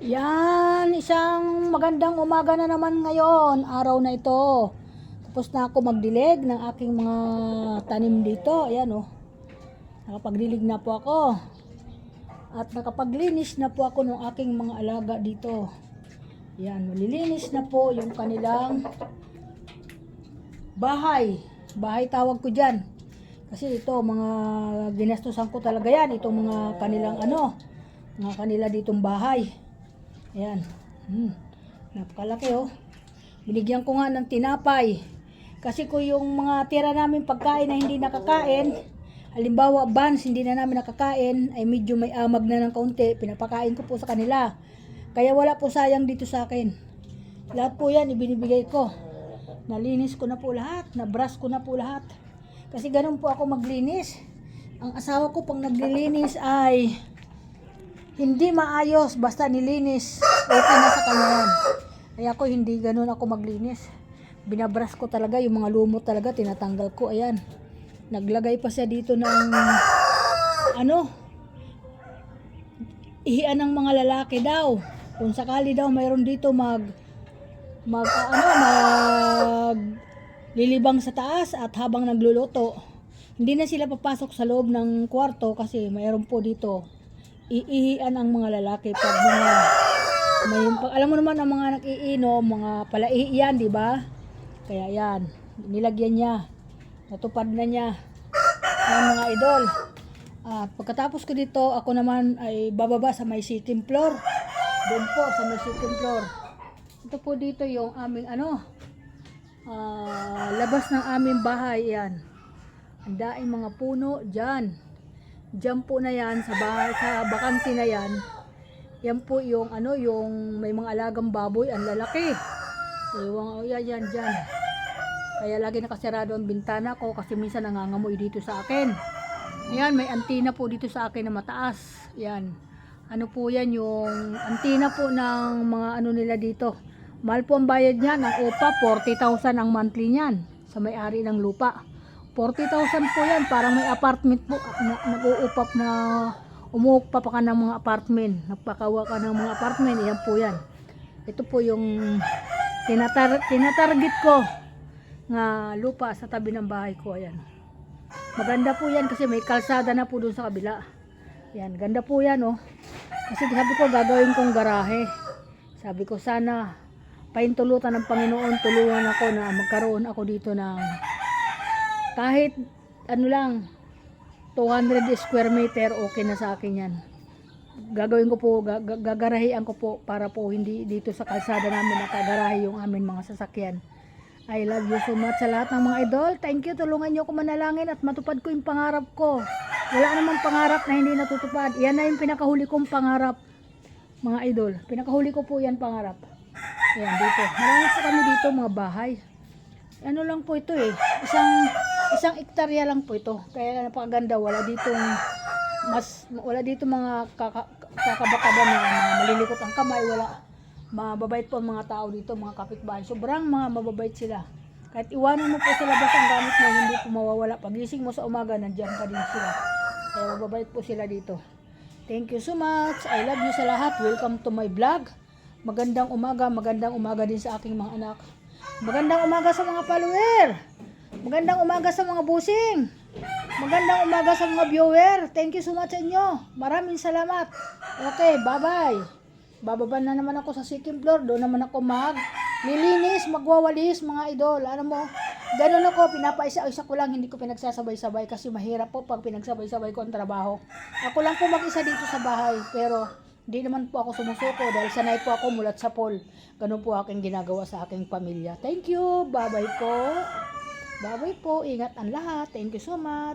Yan, isang magandang umaga na naman ngayon, araw na ito. Tapos na ako magdilig ng aking mga tanim dito. Ayan oh. Nakapagdilig na po ako. At nakapaglinis na po ako ng aking mga alaga dito. Yan, malilinis na po yung kanilang bahay. Bahay tawag ko dyan. Kasi ito, mga ginastusan ko talaga yan. Itong mga kanilang mga kanila ditong bahay. Ayan. Napakalaki oh. Binigyan ko nga ng tinapay. Kasi kung yung mga tira namin pagkain na hindi nakakain, halimbawa buns hindi na namin nakakain, ay medyo may amag na ng kaunti, pinapakain ko po sa kanila. Kaya wala po sayang dito sa akin. Lahat po yan ibinibigay ko. Nalinis ko na po lahat, nabrush ko na po lahat. Kasi ganun po ako maglinis. Ang asawa ko pang naglilinis ay hindi maayos, basta nilinis, okay na sa kanya yan. Kaya ako hindi ganun ako maglinis. Binabrush ko talaga, yung mga lumot talaga, tinatanggal ko, ayan. Naglagay pa siya dito ng, ihian ng mga lalaki daw. Kung sakali daw mayroon dito lilibang sa taas at habang nagluluto, hindi na sila papasok sa loob ng kwarto kasi mayroon po dito iihian ang mga lalaki pag alam mo naman ang mga nag-iinom, mga palaihi yan, di ba? Kaya yan, nilagyan niya, natupad na niya ang mga idol. At pagkatapos ko dito, ako naman ay bababa sa may second floor. Doon po sa may second floor. Ito po dito yung aming labas ng aming bahay, yan. Ang daing mga puno dyan. Diyan po na yan sa bahay, sa bakante na yan. Yan po yung yung may mga alagang baboy, ang lalaki. Yan dyan. Kaya lagi nakasarado ang bintana ko kasi minsan nangangamoy dito sa akin. Ayan, may antina po dito sa akin na mataas. Yan. Ano po yan, yung antina po ng mga nila dito. Mahal po ang bayad niyan, ang upa, 40,000 ang monthly niyan sa may-ari ng lupa. 40,000 po yan, parang may apartment po, nag-uupap na umuupa pa ka ng mga apartment, nagpakawa ka ng mga apartment, yan po yan. Ito po yung tinatarget ko nga lupa sa tabi ng bahay ko, ayan. Maganda po yan kasi may kalsada na po dun sa kabila. Yan, ganda po yan oh. Kasi sabi ko gagawin kong garahe. Sabi ko sana paintulutan ng Panginoon, tulungan ako na magkaroon ako dito ng kahit lang 200 square meter, okay na sa akin yan. Gagawin ko po, gagarahian ko po para po hindi dito sa kalsada namin nakagarahe yung amin mga sasakyan. I love you so much sa lahat ng mga idol. Thank you, tulungan nyo ako manalangin at matupad ko yung pangarap ko. Wala namang pangarap na hindi natutupad. Yan na yung pinakahuli kong pangarap, mga idol. Pinakahuli ko po yan pangarap. Ayan dito. Marami po kami dito mga bahay. Ano lang po ito eh. Isang hektarya lang po ito. Kaya napakaganda. Wala dito mga kakabakaba na mga malilikot ang kamay. Wala. Mababait po ang mga tao dito, mga kapitbahay. Sobrang mga mababait sila. Kahit iwanan mo po sa labas ang gamit mo, hindi po mawawala. Pagising mo sa umaga, nandiyan pa din sila. Kaya mababait po sila dito. Thank you so much. I love you sa lahat. Welcome to my vlog. Magandang umaga din sa aking mga anak. Magandang umaga sa mga follower. Magandang umaga sa mga busing. Magandang umaga sa mga viewer. Thank you so much sa inyo. Maraming salamat. Okay, bye-bye. Bababa na naman ako sa second floor. Doon naman ako maglilinis, magwawalis mga idol. Ano mo, ganun ako, pinapaisa-isa ko lang. Hindi ko pinagsasabay-sabay kasi mahirap po pag pinagsabay-sabay ko ang trabaho. Ako lang po mag-isa dito sa bahay. Pero hindi naman po ako sumusuko dahil sanay po ako mulat sa pool. Ganun po aking ginagawa sa aking pamilya. Thank you. Bye-bye po. Bye-bye po. Ingat ang lahat. Thank you so much.